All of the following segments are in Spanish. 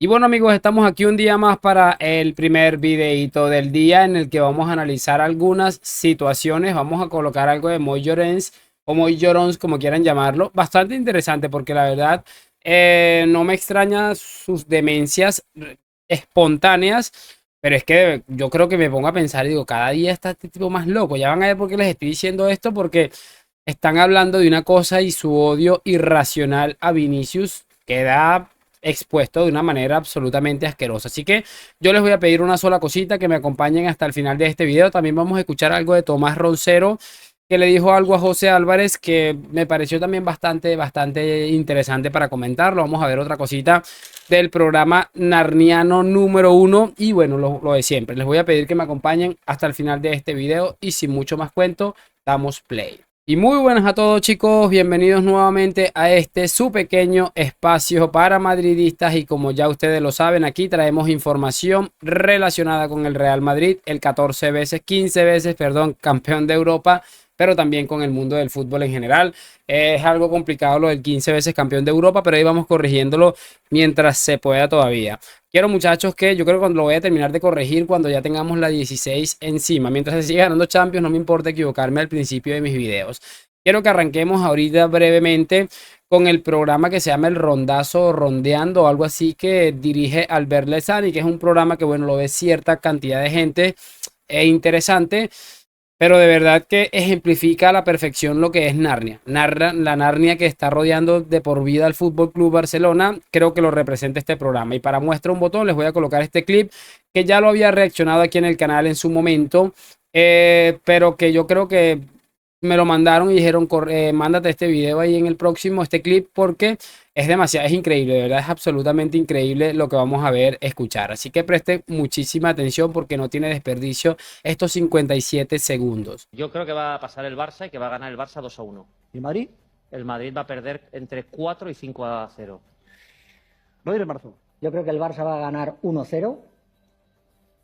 Y bueno amigos, estamos aquí un día más para el primer videito del día en el que vamos a analizar algunas situaciones. Vamos a colocar algo de Moy Llorens o Moy Llorons, como quieran llamarlo. Bastante interesante porque la verdad no me extraña sus demencias espontáneas. Pero es que yo creo que me pongo a pensar y digo, cada día está este tipo más loco. Ya van a ver por qué les estoy diciendo esto, porque están hablando de una cosa y su odio irracional a Vinicius queda expuesto de una manera absolutamente asquerosa. Así que yo les voy a pedir una sola cosita, que me acompañen hasta el final de este video. También vamos a escuchar algo de Tomás Roncero, que le dijo algo a José Álvarez que me pareció también bastante interesante para comentarlo. Vamos a ver otra cosita del programa narniano número 1 y bueno, lo de siempre. Les voy a pedir que me acompañen hasta el final de este video y sin mucho más cuento, damos play. Y muy buenas a todos chicos, bienvenidos nuevamente a este su pequeño espacio para madridistas y como ya ustedes lo saben, aquí traemos información relacionada con el Real Madrid, el 15 veces, perdón, campeón de Europa, pero también con el mundo del fútbol en general. Es algo complicado lo del 15 veces campeón de Europa, pero ahí vamos corrigiéndolo mientras se pueda todavía. Quiero muchachos que yo creo que cuando lo voy a terminar de corregir cuando ya tengamos la 16 encima. Mientras se siga ganando Champions no me importa equivocarme al principio de mis videos. Quiero que arranquemos ahorita brevemente con el programa que se llama El Rondazo o Rondeando o algo así que dirige Albert Lezani, que es un programa que bueno lo ve cierta cantidad de gente interesante. Pero de verdad que ejemplifica a la perfección lo que es Narnia. La Narnia que está rodeando de por vida al Fútbol Club Barcelona, creo que lo representa este programa. Y para muestra un botón les voy a colocar este clip que ya lo había reaccionado aquí en el canal en su momento, pero que yo creo que me lo mandaron y dijeron, mándate este video ahí en el próximo, este clip, porque es demasiado, es increíble, de verdad es absolutamente increíble lo que vamos a ver, escuchar. Así que preste muchísima atención porque no tiene desperdicio estos 57 segundos. Yo creo que va a pasar el Barça y que va a ganar el Barça 2-1. ¿Y Madrid? El Madrid va a perder entre 4 y 5-0. Rodríguez Marzo. Yo creo que el Barça va a ganar 1-0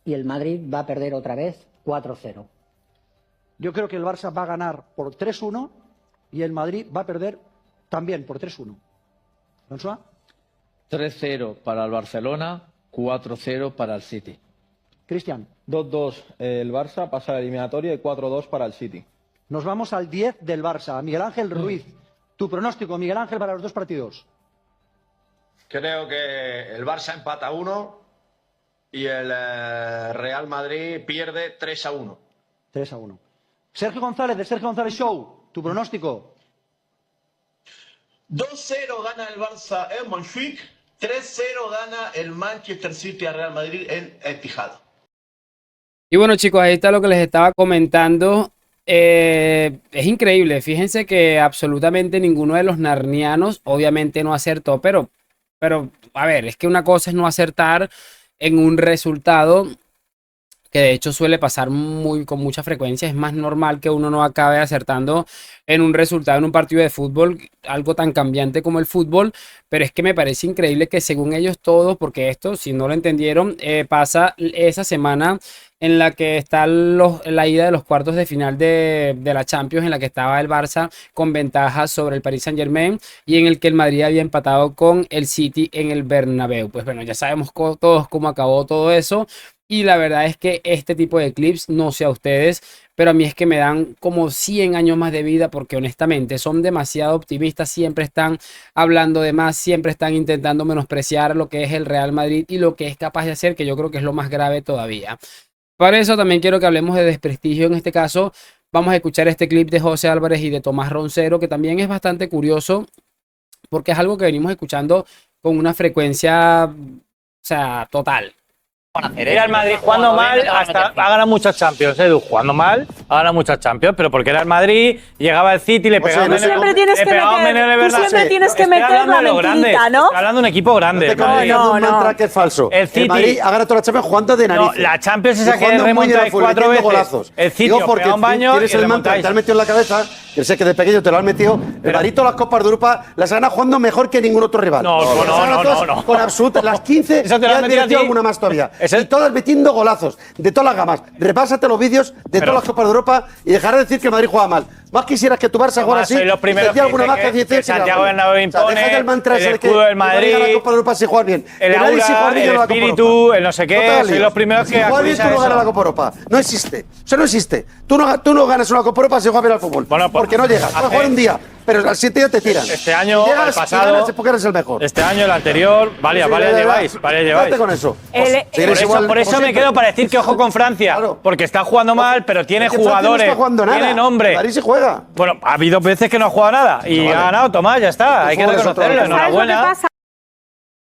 y el Madrid va a perder otra vez 4-0. Yo creo que el Barça va a ganar por 3-1 y el Madrid va a perder también por 3-1. ¿François? 3-0 para el Barcelona, 4-0 para el City. Cristian. 2-2 el Barça pasa a la eliminatoria y 4-2 para el City. Nos vamos al 10 del Barça. Miguel Ángel Ruiz. Tu pronóstico, Miguel Ángel, para los dos partidos. Creo que el Barça empata 1 y el Real Madrid pierde 3-1. 3-1. Sergio González, de Sergio González Show. Tu pronóstico. 2-0 gana el Barça en Montjuic, 3-0 gana el Manchester City a Real Madrid en Etihad. Y bueno chicos, ahí está lo que les estaba comentando. Es increíble, fíjense que absolutamente ninguno de los narnianos obviamente no acertó, pero a ver, es que una cosa es no acertar en un resultado que de hecho suele pasar con mucha frecuencia. Es más normal que uno no acabe acertando en un resultado en un partido de fútbol, algo tan cambiante como el fútbol, pero es que me parece increíble que según ellos todos, porque esto, si no lo entendieron, pasa esa semana en la que está la ida de los cuartos de final de la Champions, en la que estaba el Barça con ventaja sobre el Paris Saint-Germain y en el que el Madrid había empatado con el City en el Bernabéu. Pues bueno, ya sabemos todos cómo acabó todo eso. Y la verdad es que este tipo de clips, no sé a ustedes, pero a mí es que me dan como 100 años más de vida porque honestamente son demasiado optimistas, siempre están hablando de más, siempre están intentando menospreciar lo que es el Real Madrid y lo que es capaz de hacer, que yo creo que es lo más grave todavía. Para eso también quiero que hablemos de desprestigio en este caso. Vamos a escuchar este clip de José Álvarez y de Tomás Roncero, que también es bastante curioso porque es algo que venimos escuchando con una frecuencia, o sea, total. Mira el Madrid jugando mal, hasta ha ganado muchas Champions, Edu, jugando mal, ha ganado muchas Champions, pero porque era el Madrid, llegaba el City, le pegaba tú siempre tienes que meter la mentirita, ¿no? Está hablando de un equipo grande. No, un mantra que es falso. El City, el Madrid ha ganado toda la Champions jugando de narices. No, la Champions esa que remontáis 4 veces. Golazos. El City Digo porque pega un baño tienes y el mantra que te has metido en la cabeza, que sé que de pequeño te lo has metido. El Madrid todas las Copas de Europa las gana jugando mejor que ningún otro rival. No. Con absolutas, las 15 Eso te lo has y has metido a ti. metido alguna más todavía. Y todas metiendo golazos de todas las gamas. Repásate los vídeos de todas las Copas de Europa y dejarás de decir que el Madrid juega mal. Más quisieras que tu Barça jugara así. Soy los primeros decía alguna más que que decir Santiago Bernabéu impone, deja el mantra el ese de escudo del Madrid, que no la Copa de Europa sin jugar bien. el Que nadie sin aura, jugar bien el gana la Copa espíritu, Europa. el no sé No qué, te hagas soy lío. los primeros que Si juegas bien, tú no acusan ganas la eso. Copa Europa. No existe. Eso no existe. Tú no ganas una Copa Europa si juegas bien al fútbol. Bueno, pues, porque no llegas. Puedes jugar un día, pero al siguiente día te tiran. Este año, Si llegas, el si pasado, ganas es porque eres el mejor. este año, el anterior, varias lleváis. Quédate con eso. Por eso me quedo para decir que ojo con Francia, porque está jugando mal, pero tiene Es que Francia no jugadores, está jugando nada. tiene nombre. París se juega. Bueno, ha habido veces que no ha jugado nada y ha ganado, Tomás, ya está, hay que fútbol es otro reconocerlo, deporte. enhorabuena.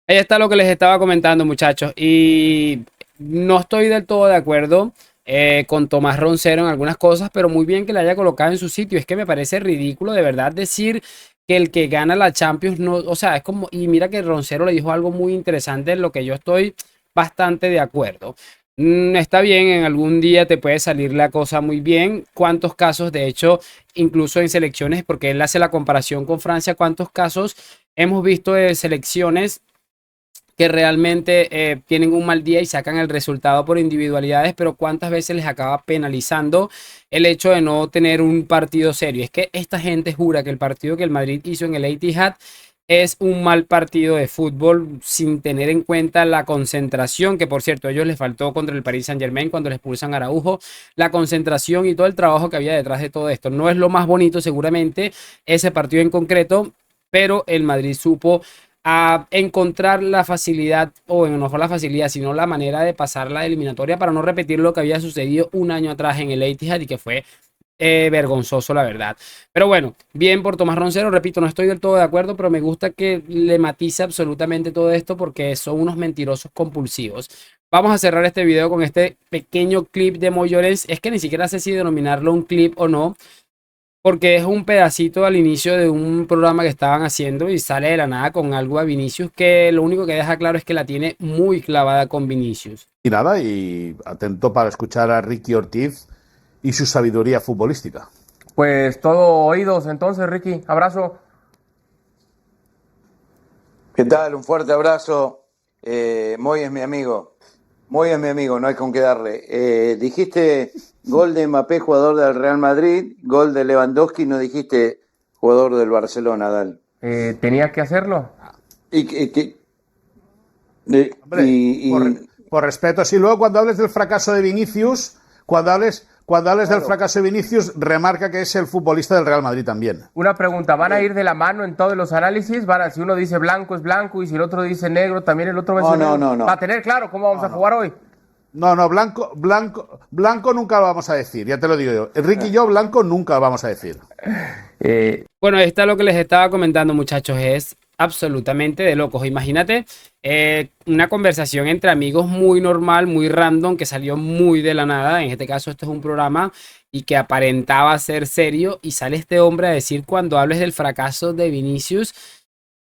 Ahí está lo que les estaba comentando, muchachos. Y no estoy del todo de acuerdo con Tomás Roncero en algunas cosas, pero muy bien que le haya colocado en su sitio. Es que me parece ridículo de verdad decir que el que gana la Champions no, o sea, es como, y mira que Roncero le dijo algo muy interesante en lo que yo estoy bastante de acuerdo. Está bien, en algún día te puede salir la cosa muy bien. ¿Cuántos casos, de hecho, incluso en selecciones, porque él hace la comparación con Francia, cuántos casos hemos visto de selecciones que realmente tienen un mal día y sacan el resultado por individualidades, pero cuántas veces les acaba penalizando el hecho de no tener un partido serio? Es que esta gente jura que el partido que el Madrid hizo en el Etihad es un mal partido de fútbol sin tener en cuenta la concentración, que por cierto a ellos les faltó contra el Paris Saint-Germain cuando les expulsan a Araujo, la concentración y todo el trabajo que había detrás de todo esto. No es lo más bonito seguramente ese partido en concreto, pero el Madrid supo a encontrar la facilidad, o bueno, no fue la facilidad, sino la manera de pasar la eliminatoria para no repetir lo que había sucedido un año atrás en el Etihad y que fue vergonzoso, la verdad. Pero bueno, bien por Tomás Roncero. Repito, no estoy del todo de acuerdo, pero me gusta que le matice absolutamente todo esto porque son unos mentirosos compulsivos. Vamos a cerrar este video con este pequeño clip de Moy Llorens. Es que ni siquiera sé si denominarlo un clip o no, porque es un pedacito al inicio de un programa que estaban haciendo y sale de la nada con algo a Vinicius que lo único que deja claro es que la tiene muy clavada con Vinicius. Y nada, y atento para escuchar a Ricky Ortiz y su sabiduría futbolística. Pues todo oídos entonces, Ricky. Abrazo. ¿Qué tal? Un fuerte abrazo. Moy es mi amigo. Moy es mi amigo, no hay con qué darle. Dijiste gol de Mbappé, jugador del Real Madrid, gol de Lewandowski, no dijiste jugador del Barcelona, Dal. ¿Tenía que hacerlo? Por respeto, si luego cuando hables del fracaso de Vinicius, cuando hables del fracaso de Vinicius, remarca que es el futbolista del Real Madrid también. Una pregunta, ¿van a ir de la mano en todos los análisis? Si uno dice blanco es blanco y si el otro dice negro, también el otro va a decir negro. No. ¿Va a tener claro cómo vamos a jugar hoy? No, blanco nunca lo vamos a decir, ya te lo digo yo. Enrique y yo, blanco nunca lo vamos a decir. Bueno, está lo que les estaba comentando, muchachos, es absolutamente de locos. Imagínate una conversación entre amigos muy normal, muy random, que salió muy de la nada. En este caso, esto es un programa y que aparentaba ser serio y sale este hombre a decir cuando hables del fracaso de Vinicius,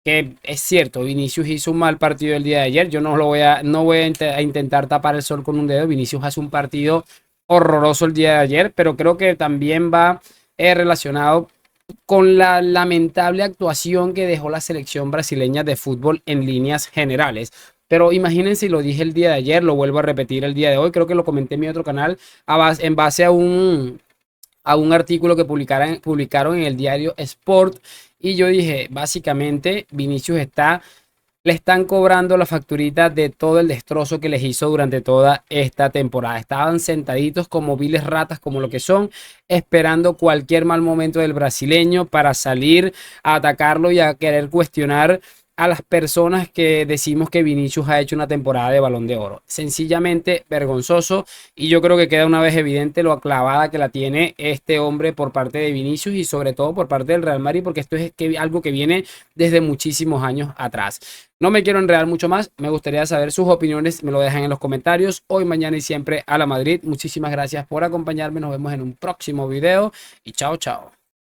que es cierto, Vinicius hizo un mal partido el día de ayer. Yo no voy a intentar tapar el sol con un dedo. Vinicius hace un partido horroroso el día de ayer, pero creo que también va relacionado con la lamentable actuación que dejó la selección brasileña de fútbol en líneas generales. Pero imagínense, lo dije el día de ayer, lo vuelvo a repetir el día de hoy, creo que lo comenté en mi otro canal, en base a un artículo que publicaron en el diario Sport, y yo dije, básicamente, Vinicius le están cobrando la facturita de todo el destrozo que les hizo durante toda esta temporada. Estaban sentaditos como viles ratas, como lo que son, esperando cualquier mal momento del brasileño para salir a atacarlo y a querer cuestionar a las personas que decimos que Vinicius ha hecho una temporada de Balón de Oro. Sencillamente vergonzoso, y yo creo que queda una vez evidente lo clavada que la tiene este hombre por parte de Vinicius y sobre todo por parte del Real Madrid, porque esto es algo que viene desde muchísimos años atrás. No me quiero enredar mucho más, me gustaría saber sus opiniones, me lo dejan en los comentarios. Hoy, mañana y siempre a la Madrid. Muchísimas gracias por acompañarme, nos vemos en un próximo video y chao, chao.